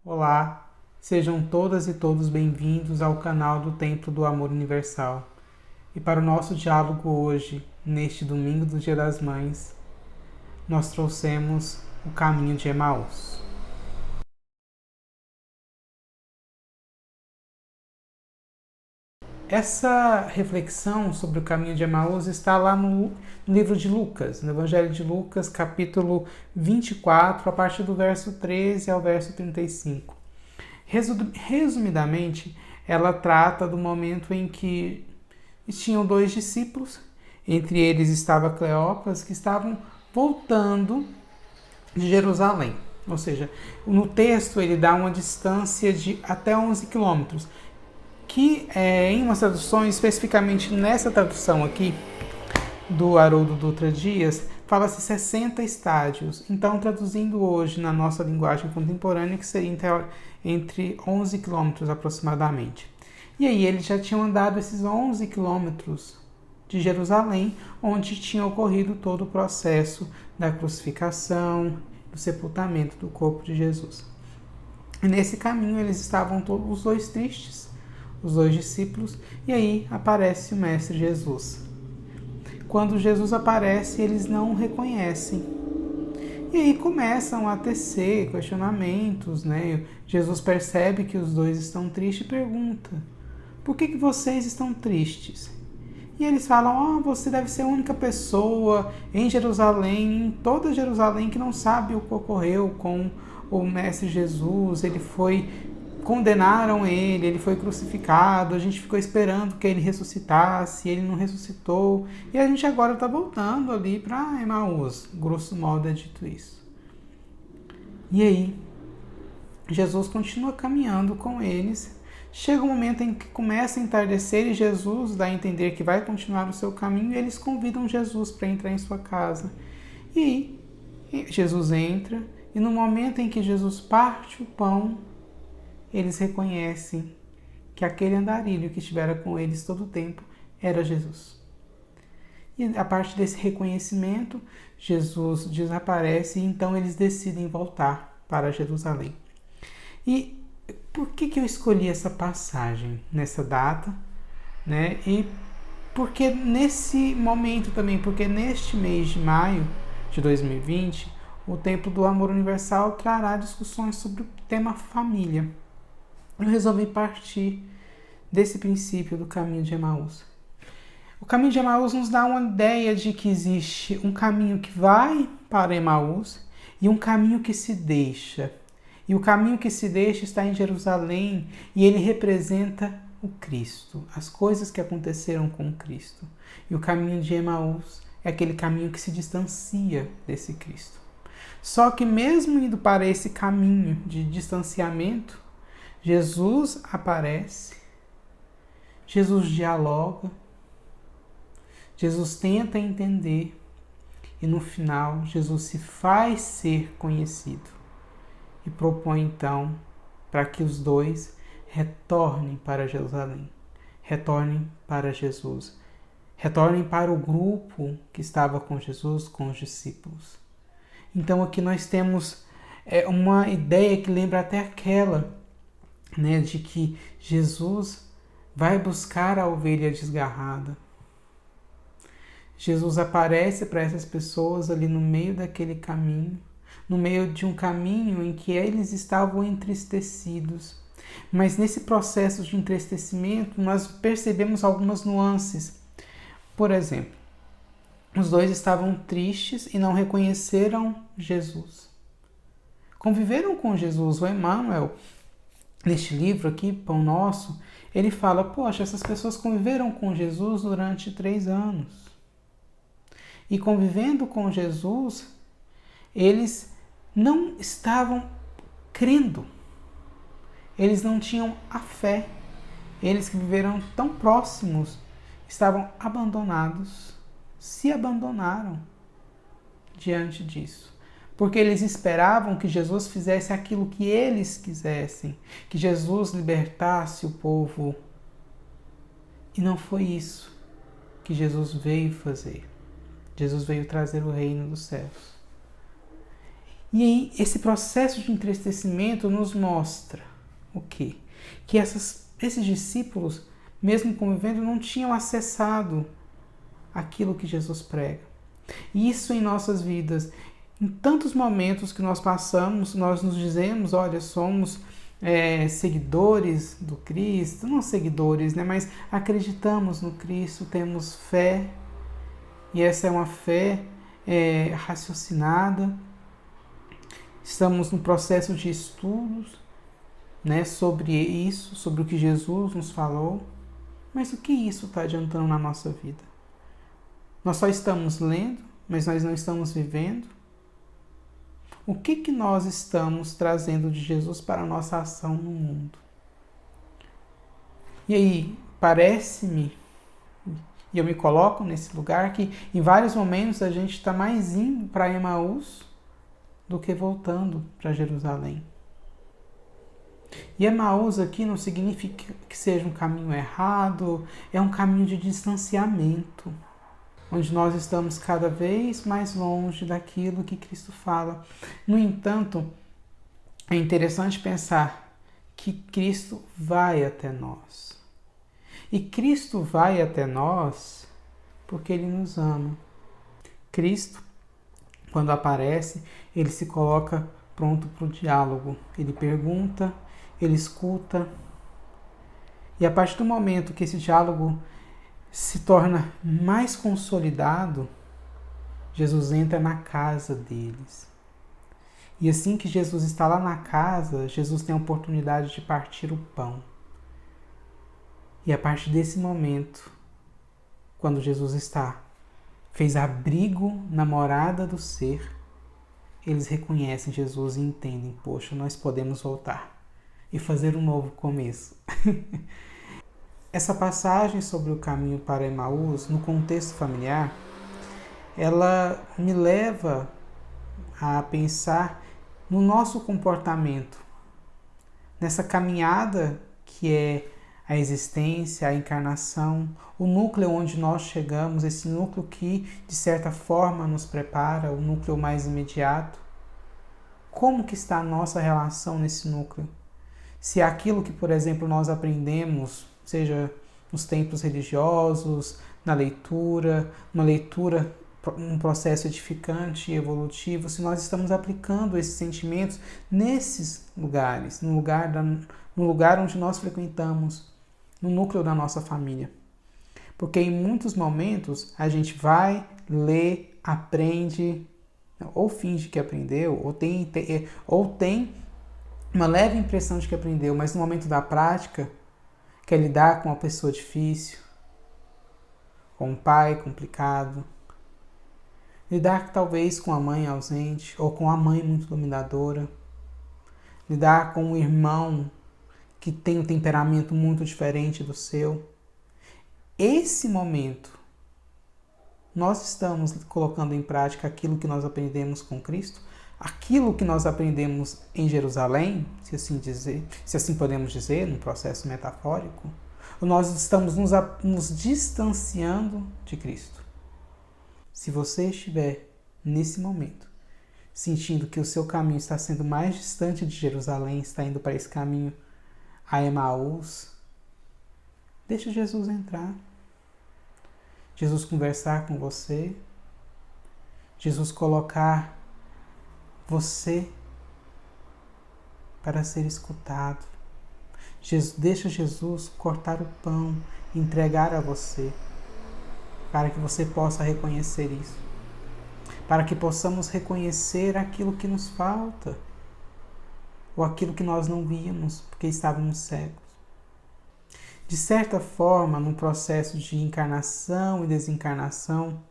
Olá, sejam todas e todos bem-vindos ao canal do Templo do Amor Universal. E para o nosso diálogo hoje, neste domingo do Dia das Mães, nós trouxemos o caminho de Emaús. Essa reflexão sobre o caminho de Emaús está lá no livro de Lucas, no Evangelho de Lucas, capítulo 24, a partir do verso 13 ao verso 35. Resumidamente, ela trata do momento em que tinham dois discípulos, entre eles estava Cleopas, que estavam voltando de Jerusalém. Ou seja, no texto ele dá uma distância de até 11 quilômetros, que em umas traduções, especificamente nessa tradução aqui, do Haroldo Dutra Dias, fala-se 60 estádios. Então, traduzindo hoje na nossa linguagem contemporânea, que seria entre 11 quilômetros aproximadamente. E aí eles já tinham andado esses 11 quilômetros de Jerusalém, onde tinha ocorrido todo o processo da crucificação, do sepultamento do corpo de Jesus. E nesse caminho eles estavam todos os dois tristes, os dois discípulos, e aí aparece o Mestre Jesus. Quando Jesus aparece, eles não o reconhecem. E aí começam a tecer questionamentos, né? Jesus percebe que os dois estão tristes e pergunta: por que vocês estão tristes? E eles falam: você deve ser a única pessoa em Jerusalém, em toda Jerusalém, que não sabe o que ocorreu com o Mestre Jesus. Condenaram ele foi crucificado, a gente ficou esperando que ele ressuscitasse, ele não ressuscitou, e a gente agora está voltando ali para Emaús, grosso modo é dito isso. E aí, Jesus continua caminhando com eles, chega um momento em que começa a entardecer e Jesus dá a entender que vai continuar o seu caminho, e eles convidam Jesus para entrar em sua casa. E aí, Jesus entra, e no momento em que Jesus parte o pão, eles reconhecem que aquele andarilho que estivera com eles todo o tempo era Jesus. E a partir desse reconhecimento, Jesus desaparece e então eles decidem voltar para Jerusalém. E por que eu escolhi essa passagem nessa data, né? E porque nesse momento também, porque neste mês de maio de 2020, o Templo do Amor Universal trará discussões sobre o tema família. Eu resolvi partir desse princípio do caminho de Emaús. O caminho de Emaús nos dá uma ideia de que existe um caminho que vai para Emaús e um caminho que se deixa. E o caminho que se deixa está em Jerusalém e ele representa o Cristo, as coisas que aconteceram com o Cristo. E o caminho de Emaús é aquele caminho que se distancia desse Cristo. Só que mesmo indo para esse caminho de distanciamento, Jesus aparece, Jesus dialoga, Jesus tenta entender e no final Jesus se faz ser conhecido e propõe então para que os dois retornem para Jerusalém, retornem para Jesus, retornem para o grupo que estava com Jesus, com os discípulos. Então aqui nós temos uma ideia que lembra até aquela, né, de que Jesus vai buscar a ovelha desgarrada. Jesus aparece para essas pessoas ali no meio daquele caminho, no meio de um caminho em que eles estavam entristecidos. Mas nesse processo de entristecimento, nós percebemos algumas nuances. Por exemplo, os dois estavam tristes e não reconheceram Jesus. Conviveram com Jesus, o Emmanuel, neste livro aqui, Pão Nosso, ele fala: poxa, essas pessoas conviveram com Jesus durante 3 anos. E convivendo com Jesus, eles não estavam crendo. Eles não tinham a fé. Eles que viveram tão próximos estavam abandonados, se abandonaram diante disso. Porque eles esperavam que Jesus fizesse aquilo que eles quisessem, que Jesus libertasse o povo. E não foi isso que Jesus veio fazer. Jesus veio trazer o reino dos céus. E aí, esse processo de entristecimento nos mostra o quê? Que esses discípulos, mesmo convivendo, não tinham acessado aquilo que Jesus prega. E isso em nossas vidas. Em tantos momentos que nós passamos, nós nos dizemos, olha, somos seguidores do Cristo, não seguidores, né, mas acreditamos no Cristo, temos fé, e essa é uma fé raciocinada. Estamos no processo de estudos, né, sobre isso, sobre o que Jesus nos falou, mas o que isso está adiantando na nossa vida? Nós só estamos lendo, mas nós não estamos vivendo. O que nós estamos trazendo de Jesus para a nossa ação no mundo? E aí, parece-me, e eu me coloco nesse lugar, que em vários momentos a gente está mais indo para Emaús do que voltando para Jerusalém. E Emaús aqui não significa que seja um caminho errado, é um caminho de distanciamento, onde nós estamos cada vez mais longe daquilo que Cristo fala. No entanto, é interessante pensar que Cristo vai até nós. E Cristo vai até nós porque Ele nos ama. Cristo, quando aparece, Ele se coloca pronto para o diálogo. Ele pergunta, Ele escuta. E a partir do momento que esse diálogo se torna mais consolidado, Jesus entra na casa deles. E assim que Jesus está lá na casa, Jesus tem a oportunidade de partir o pão. E a partir desse momento, quando Jesus fez abrigo na morada do ser, eles reconhecem Jesus e entendem, poxa, nós podemos voltar e fazer um novo começo. Essa passagem sobre o caminho para Emaús, no contexto familiar, ela me leva a pensar no nosso comportamento, nessa caminhada que é a existência, a encarnação, o núcleo onde nós chegamos, esse núcleo que, de certa forma, nos prepara, o núcleo mais imediato. Como que está a nossa relação nesse núcleo? Se aquilo que, por exemplo, nós aprendemos, seja nos templos religiosos, na leitura, uma leitura, um processo edificante e evolutivo, se nós estamos aplicando esses sentimentos nesses lugares, no lugar onde nós frequentamos, no núcleo da nossa família. Porque em muitos momentos a gente vai, lê, aprende, ou finge que aprendeu, ou tem uma leve impressão de que aprendeu, mas no momento da prática, quer lidar com uma pessoa difícil, com um pai complicado, lidar talvez com a mãe ausente, ou com a mãe muito dominadora, lidar com um irmão que tem um temperamento muito diferente do seu. Esse momento, nós estamos colocando em prática aquilo que nós aprendemos com Cristo, aquilo que nós aprendemos em Jerusalém, se assim podemos dizer, num processo metafórico, ou nós estamos nos distanciando de Cristo. Se você estiver nesse momento sentindo que o seu caminho está sendo mais distante de Jerusalém, está indo para esse caminho a Emaús, deixa Jesus entrar. Jesus conversar com você. Jesus colocar você para ser escutado. Deixa Jesus cortar o pão, entregar a você, para que você possa reconhecer isso. Para que possamos reconhecer aquilo que nos falta, ou aquilo que nós não víamos, porque estávamos cegos. De certa forma, no processo de encarnação e desencarnação,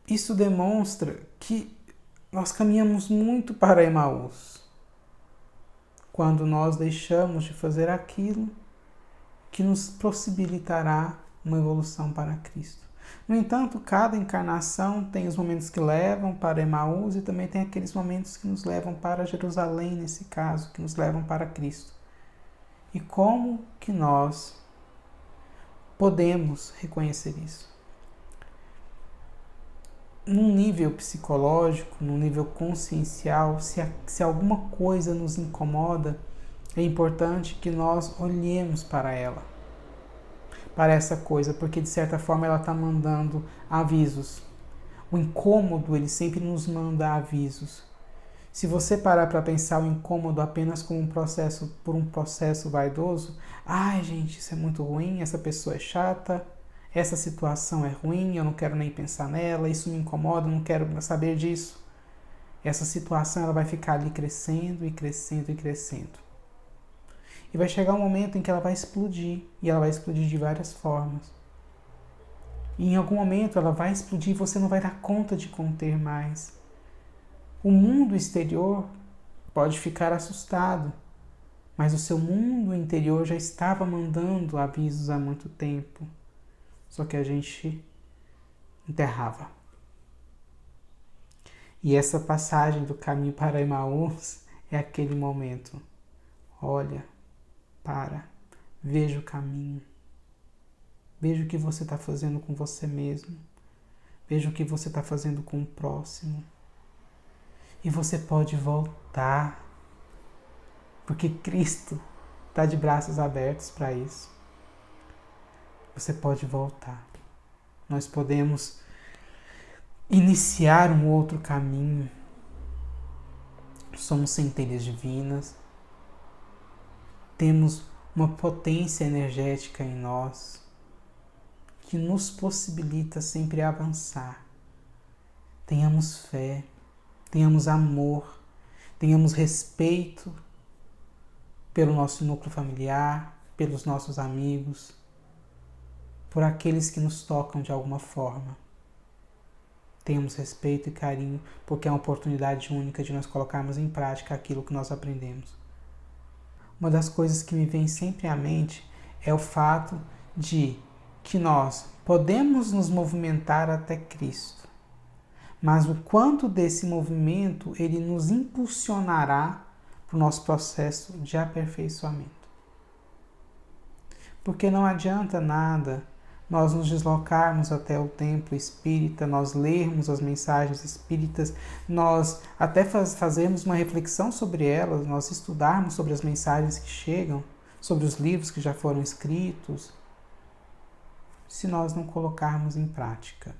isso demonstra que nós caminhamos muito para Emaús, quando nós deixamos de fazer aquilo que nos possibilitará uma evolução para Cristo. No entanto, cada encarnação tem os momentos que levam para Emaús e também tem aqueles momentos que nos levam para Jerusalém, nesse caso, que nos levam para Cristo. E como que nós podemos reconhecer isso? num nível psicológico, num nível consciencial, se alguma coisa nos incomoda, é importante que nós olhemos para ela, para essa coisa, porque de certa forma ela está mandando avisos. O incômodo, ele sempre nos manda avisos. Se você parar para pensar o incômodo apenas como por um processo vaidoso, ai gente, isso é muito ruim, essa pessoa é chata, essa situação é ruim, eu não quero nem pensar nela, isso me incomoda, eu não quero saber disso. Essa situação ela vai ficar ali crescendo e crescendo e crescendo. E vai chegar um momento em que ela vai explodir, e ela vai explodir de várias formas. E em algum momento ela vai explodir e você não vai dar conta de conter mais. O mundo exterior pode ficar assustado, mas o seu mundo interior já estava mandando avisos há muito tempo. Só que a gente enterrava. E essa passagem do caminho para Emaús é aquele momento. Olha, para, veja o caminho. Veja o que você está fazendo com você mesmo. Veja o que você está fazendo com o próximo. E você pode voltar. Porque Cristo está de braços abertos para isso. Você pode voltar. Nós podemos iniciar um outro caminho. Somos centelhas divinas. Temos uma potência energética em nós que nos possibilita sempre avançar. Tenhamos fé, tenhamos amor, tenhamos respeito pelo nosso núcleo familiar, pelos nossos amigos, por aqueles que nos tocam de alguma forma. Tenhamos respeito e carinho, porque é uma oportunidade única de nós colocarmos em prática aquilo que nós aprendemos. Uma das coisas que me vem sempre à mente é o fato de que nós podemos nos movimentar até Cristo, mas o quanto desse movimento ele nos impulsionará para o nosso processo de aperfeiçoamento. Porque não adianta nada nós nos deslocarmos até o templo espírita, nós lermos as mensagens espíritas, nós até fazermos uma reflexão sobre elas, nós estudarmos sobre as mensagens que chegam, sobre os livros que já foram escritos, se nós não colocarmos em prática.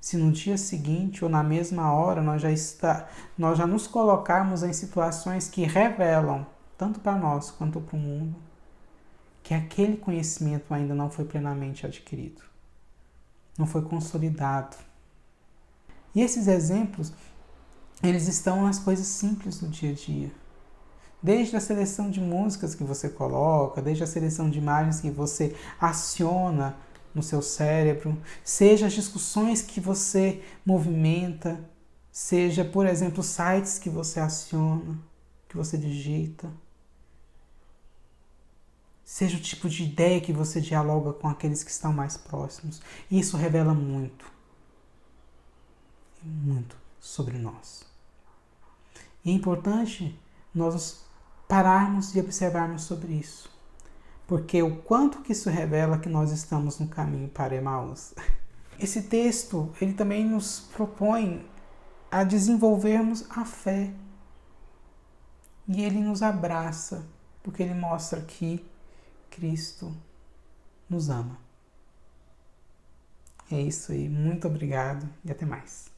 Se no dia seguinte ou na mesma hora nós já nos colocarmos em situações que revelam, tanto para nós quanto para o mundo, que aquele conhecimento ainda não foi plenamente adquirido, não foi consolidado. E esses exemplos, eles estão nas coisas simples do dia a dia. Desde a seleção de músicas que você coloca, desde a seleção de imagens que você aciona no seu cérebro, seja as discussões que você movimenta, seja, por exemplo, sites que você aciona, que você digita, seja o tipo de ideia que você dialoga com aqueles que estão mais próximos. Isso revela muito sobre nós. E é importante nós pararmos e observarmos sobre isso. Porque o quanto que isso revela que nós estamos no caminho para Emaús. Esse texto, ele também nos propõe a desenvolvermos a fé. E ele nos abraça, porque ele mostra que Cristo nos ama. É isso aí, muito obrigado e até mais.